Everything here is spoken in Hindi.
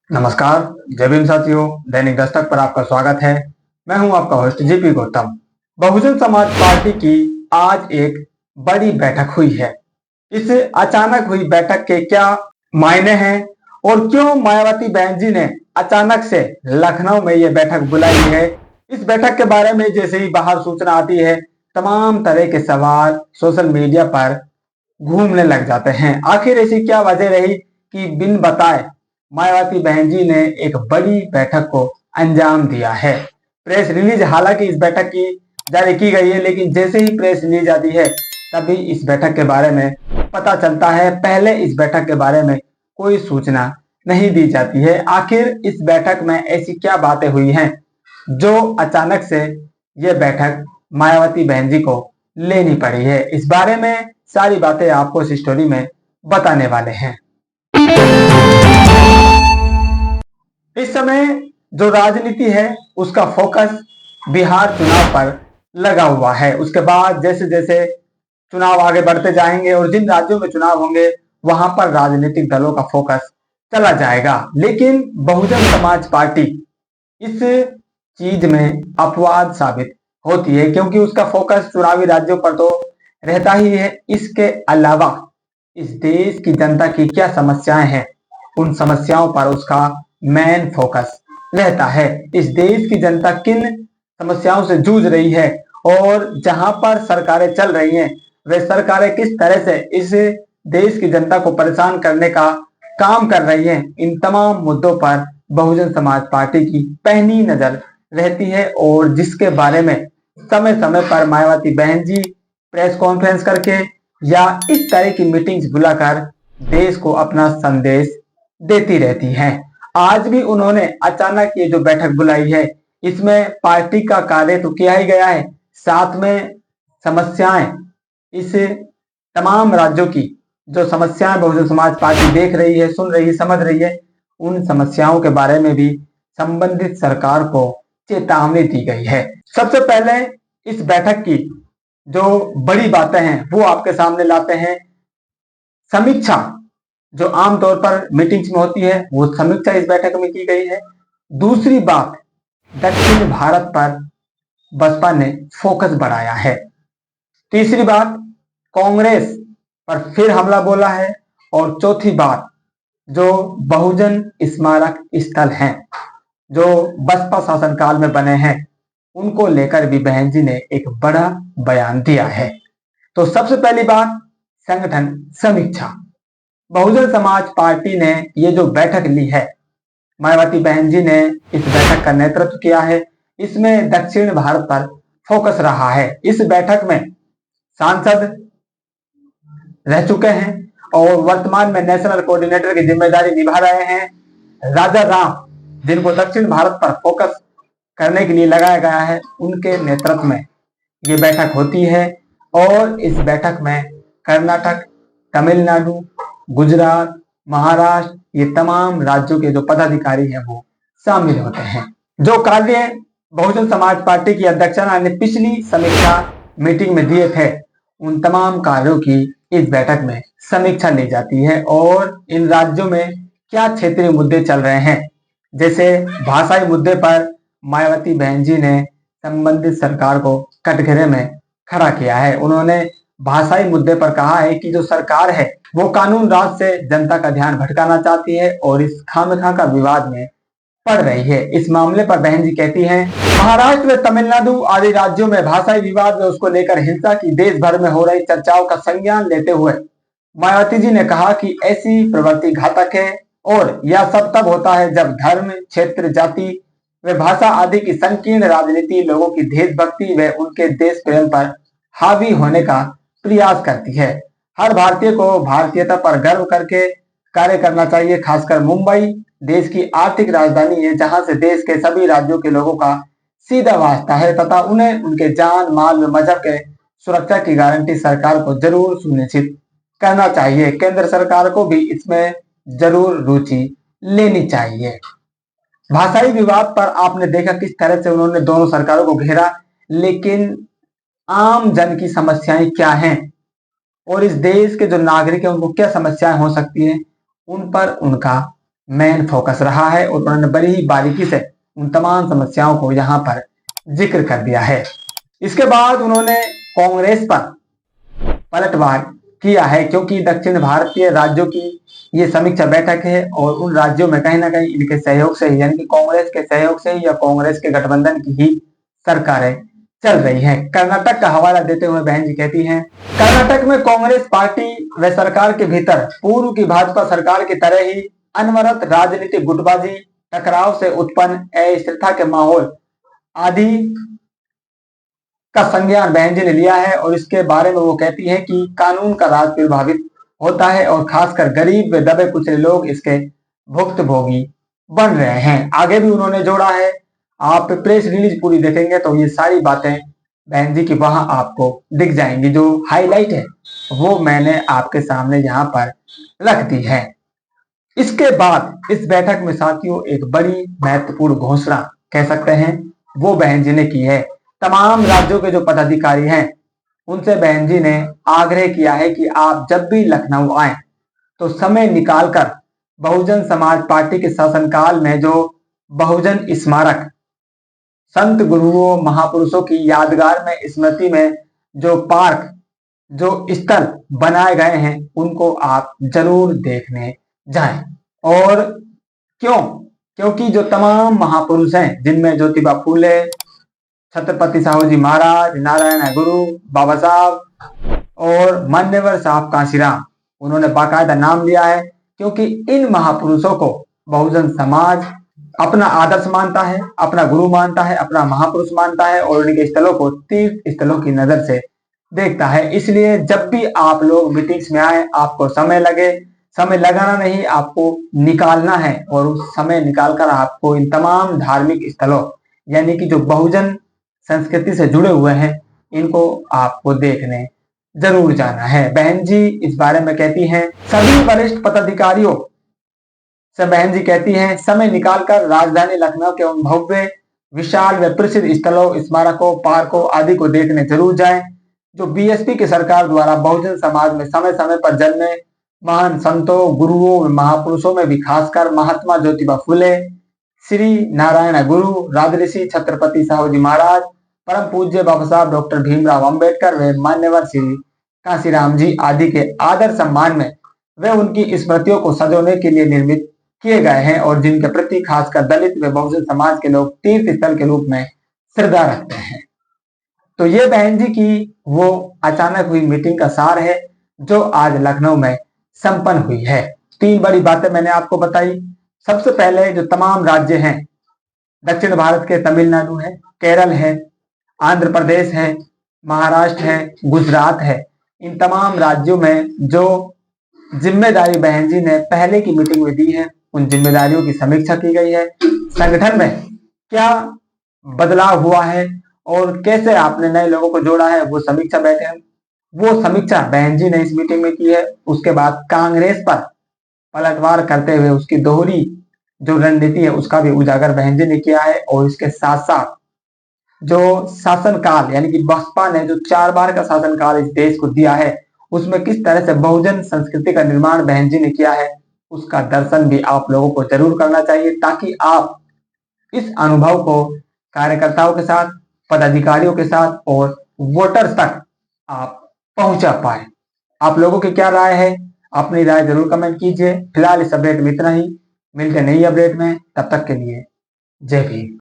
नमस्कार। जय भीम साथियों, दैनिक दस्तक पर आपका स्वागत है। मैं हूं आपका host JP Gautam. Bahujan Samaj party की आज एक बड़ी बैठक हुई है। इस अचानक हुई बैठक के क्या मायने हैं और क्यों मायावती बहन जी ने अचानक से लखनऊ में ये बैठक बुलाई है, इस बैठक के बारे में जैसे ही बाहर सूचना आती है, तमाम तरह के सवाल सोशल मीडिया पर घूमने लग जाते हैं। आखिर ऐसी क्या वजह रही कि बिन बताए मायावती बहन जी ने एक बड़ी बैठक को अंजाम दिया है। प्रेस रिलीज हालांकि इस बैठक की जारी की गई है, लेकिन जैसे ही प्रेस रिलीज आती है तभी इस बैठक के बारे में पता चलता है। पहले इस बैठक के बारे में कोई सूचना नहीं दी जाती है। आखिर इस बैठक में ऐसी क्या बातें हुई हैं जो अचानक से ये बैठक मायावती बहन जी को लेनी पड़ी है, इस बारे में सारी बातें आपको इस स्टोरी में बताने वाले हैं। इस समय जो राजनीति है उसका फोकस बिहार चुनाव पर लगा हुआ है। उसके बाद जैसे जैसे चुनाव आगे बढ़ते जाएंगे और जिन राज्यों में चुनाव होंगे वहां पर राजनीतिक दलों का फोकस चला जाएगा। लेकिन बहुजन समाज पार्टी इस चीज में अपवाद साबित होती है, क्योंकि उसका फोकस चुनावी राज्यों पर तो रहता ही है। इसके अलावा इस देश की जनता की क्या समस्याएं हैं, उन समस्याओं पर उसका मेन फोकस रहता है। इस देश की जनता किन समस्याओं से जूझ रही है और जहां पर सरकारें चल रही हैं वे सरकारें किस तरह से इस देश की जनता को परेशान करने का काम कर रही हैं, इन तमाम मुद्दों पर बहुजन समाज पार्टी की पैनी नजर रहती है और जिसके बारे में समय समय पर मायावती बहन जी प्रेस कॉन्फ्रेंस करके या इस तरह की मीटिंग्स बुलाकर देश को अपना संदेश देती रहती हैं। आज भी उन्होंने अचानक ये जो बैठक बुलाई है, इसमें पार्टी का कार्य तो किया ही गया है, साथ में समस्याएं, इस तमाम राज्यों की जो समस्याएं बहुजन समाज पार्टी देख रही है, सुन रही है, समझ रही है, उन समस्याओं के बारे में भी संबंधित सरकार को चेतावनी दी गई है। सबसे पहले इस बैठक की जो बड़ी बातें हैं वो आपके सामने लाते हैं। समीक्षा जो आमतौर पर मीटिंग्स में होती है वो समीक्षा इस बैठक में की गई है। दूसरी बात, दक्षिण भारत पर बसपा ने फोकस बढ़ाया है। तीसरी बात, कांग्रेस पर फिर हमला बोला है। और चौथी बात, जो बहुजन स्मारक स्थल हैं जो बसपा शासनकाल में बने हैं उनको लेकर भी बहन जी ने एक बड़ा बयान दिया है। तो सबसे पहली बात, संगठन समीक्षा। बहुजन समाज पार्टी ने ये जो बैठक ली है, मायावती बहन जी ने इस बैठक का नेतृत्व किया है। इसमें दक्षिण भारत पर फोकस रहा है। इस बैठक में सांसद रह चुके हैं और वर्तमान में नेशनल कोऑर्डिनेटर की जिम्मेदारी निभा रहे हैं राजा राम, जिनको दक्षिण भारत पर फोकस करने के लिए लगाया गया है। उनके नेतृत्व में ये बैठक होती है और इस बैठक में कर्नाटक, तमिलनाडु, गुजरात, महाराष्ट्र, ये तमाम राज्यों के जो पदाधिकारी हैं वो शामिल होते हैं। जो कार्य बहुजन समाज पार्टी की अध्यक्षा ने पिछली समीक्षा मीटिंग में दिए थे, उन तमाम कार्यों की इस बैठक में समीक्षा ली जाती है और इन राज्यों में क्या क्षेत्रीय मुद्दे चल रहे हैं। जैसे भाषाई मुद्दे पर मायावती बहन जी ने संबंधित सरकार को कटघरे में खड़ा किया है। उन्होंने भाषाई मुद्दे पर कहा है कि जो सरकार है वो कानून राज से जनता का ध्यान भटकाना चाहती है और इस खामखा का विवाद में पड़ रही है। इस मामले पर बहन जी कहती हैं, महाराष्ट्र व तमिलनाडु आदि राज्यों में भाषाई विवाद व उसको लेकर हिंसा की देश भर में हो रही चर्चाओं का संज्ञान लेते हुए मायावती जी ने कहा कि ऐसी प्रवृत्ति घातक है और यह सब तब होता है जब धर्म, क्षेत्र, जाति व भाषा आदि की संकीर्ण राजनीति लोगों की देशभक्ति व उनके देश प्रेम पर हावी होने का प्रयास करती है। हर भारतीय को भारतीयता पर गर्व करके कार्य करना चाहिए। खासकर मुंबई देश की आर्थिक राजधानी है, जहां से देश के सभी राज्यों के लोगों का सीधा वास्ता है तथा उन्हें उनके जान, माल व मजहब के सुरक्षा की गारंटी सरकार को जरूर सुनिश्चित करना चाहिए। केंद्र सरकार को भी इसमें जरूर रुचि लेनी चाहिए। भाषाई विवाद पर आपने देखा किस तरह से उन्होंने दोनों सरकारों को घेरा, लेकिन आम जन की समस्याएं क्या हैं और इस देश के जो नागरिक हैं उनको क्या समस्याएं हो सकती हैं, उन पर उनका मेन फोकस रहा है और उन्होंने बड़ी ही बारीकी से उन तमाम समस्याओं को यहाँ पर जिक्र कर दिया है। इसके बाद उन्होंने कांग्रेस पर पलटवार किया है, क्योंकि दक्षिण भारतीय राज्यों की ये समीक्षा बैठक है और उन राज्यों में कहीं ना कहीं इनके सहयोग से ही, यानी कि कांग्रेस के सहयोग से ही या कांग्रेस के गठबंधन की ही सरकारें चल रही हैं। कर्नाटक का हवाला देते हुए बहन जी कहती हैं, कर्नाटक में कांग्रेस पार्टी व सरकार के भीतर पूर्व की भाजपा सरकार की तरह ही अनवरत राजनीतिक गुटबाजी, टकराव से उत्पन्न अस्थिरता के माहौल आदि का संज्ञान बहन जी ने लिया है। और इसके बारे में वो कहती है कि कानून का राज प्रभावित होता है और खासकर गरीब व दबे कुचले लोग इसके भुक्तभोगी बन रहे हैं। आगे भी उन्होंने जोड़ा है, आप प्रेस रिलीज पूरी देखेंगे तो ये सारी बातें बहन जी की वहां आपको दिख जाएंगी। जो हाईलाइट है वो मैंने आपके सामने यहाँ पर रख दी है। इसके बाद इस बैठक में साथियों एक बड़ी महत्वपूर्ण घोषणा कह सकते हैं वो बहन जी ने की है। तमाम राज्यों के जो पदाधिकारी हैं उनसे बहन जी ने आग्रह किया है कि आप जब भी लखनऊ आए तो समय निकालकर बहुजन समाज पार्टी के शासनकाल में जो बहुजन स्मारक, संत गुरुओं महापुरुषों की यादगार में स्मृति में जो पार्क, जो स्थल बनाए गए हैं उनको आप जरूर देखने जाएं। और क्यों? क्योंकि जो तमाम महापुरुष हैं जिनमें ज्योतिबा फूले, छत्रपति साहू जी महाराज, नारायण गुरु, बाबा साहब और मान्यवर साहब कांशीराम, उन्होंने बाकायदा नाम लिया है, क्योंकि इन महापुरुषों को बहुजन समाज अपना आदर्श मानता है, अपना गुरु मानता है, अपना महापुरुष मानता है और उनके स्थलों को तीर्थ स्थलों की नजर से देखता है। इसलिए जब भी आप लोग मीटिंग्स में आए, आपको समय लगे, समय लगाना नहीं, आपको निकालना है और उस समय निकालकर आपको इन तमाम धार्मिक स्थलों यानी कि जो बहुजन संस्कृति से जुड़े हुए हैं इनको आपको देखने जरूर जाना है। बहन जी इस बारे में कहती हैं, सभी वरिष्ठ पदाधिकारियों से बहन जी कहती हैं, समय निकालकर राजधानी लखनऊ के उन भव्य, विशाल व प्रसिद्ध स्थलों, स्मारकों, पार्कों आदि को देखने जरूर जाएं जो बीएसपी की सरकार द्वारा बहुजन समाज में समय समय पर जन्मे महान संतों, गुरुओं, महापुरुषों में भी खासकर महात्मा ज्योतिबा फूले, श्री नारायण गुरु, राजऋषि छत्रपति साहू जी महाराज, परम पूज्य बाबा साहब डॉक्टर भीमराव अंबेडकर व मान्यवर श्री कांशीराम जी आदि के आदर सम्मान में वे उनकी स्मृतियों को सजोने के लिए निर्मित किए गए हैं और जिनके प्रति खासकर दलित व बहुजन समाज के लोग तीर्थ स्थल के रूप में श्रद्धा रखते हैं। तो ये बहन जी की वो अचानक हुई मीटिंग का सार है जो आज लखनऊ में संपन्न हुई है। 3 बड़ी बातें मैंने आपको बताई। सबसे पहले जो तमाम राज्य हैं दक्षिण भारत के, तमिलनाडु है, केरल है, आंध्र प्रदेश है, महाराष्ट्र है, गुजरात है, इन तमाम राज्यों में जो जिम्मेदारी बहन जी ने पहले की मीटिंग में दी है उन जिम्मेदारियों की समीक्षा की गई है। संगठन में क्या बदलाव हुआ है और कैसे आपने नए लोगों को जोड़ा है वो समीक्षा बैठे, वो समीक्षा बहन जी ने इस मीटिंग में की है। उसके बाद कांग्रेस पर पलटवार करते हुए उसकी दोहरी जो रणनीति है उसका भी उजागर बहन जी ने किया है। और इसके साथ साथ जो शासनकाल यानी कि बसपा ने जो 4 बार का शासनकाल इस देश को दिया है उसमें किस तरह से बहुजन संस्कृति का निर्माण बहन जी ने किया है उसका दर्शन भी आप लोगों को जरूर करना चाहिए, ताकि आप इस अनुभव को कार्यकर्ताओं के साथ, पदाधिकारियों के साथ और वोटर्स तक आप पहुंचा पाए। आप लोगों की क्या राय है? अपनी राय जरूर कमेंट कीजिए। फिलहाल इस अपडेट में इतना ही, मिलते नई अपडेट में, तब तक के लिए जय भीम।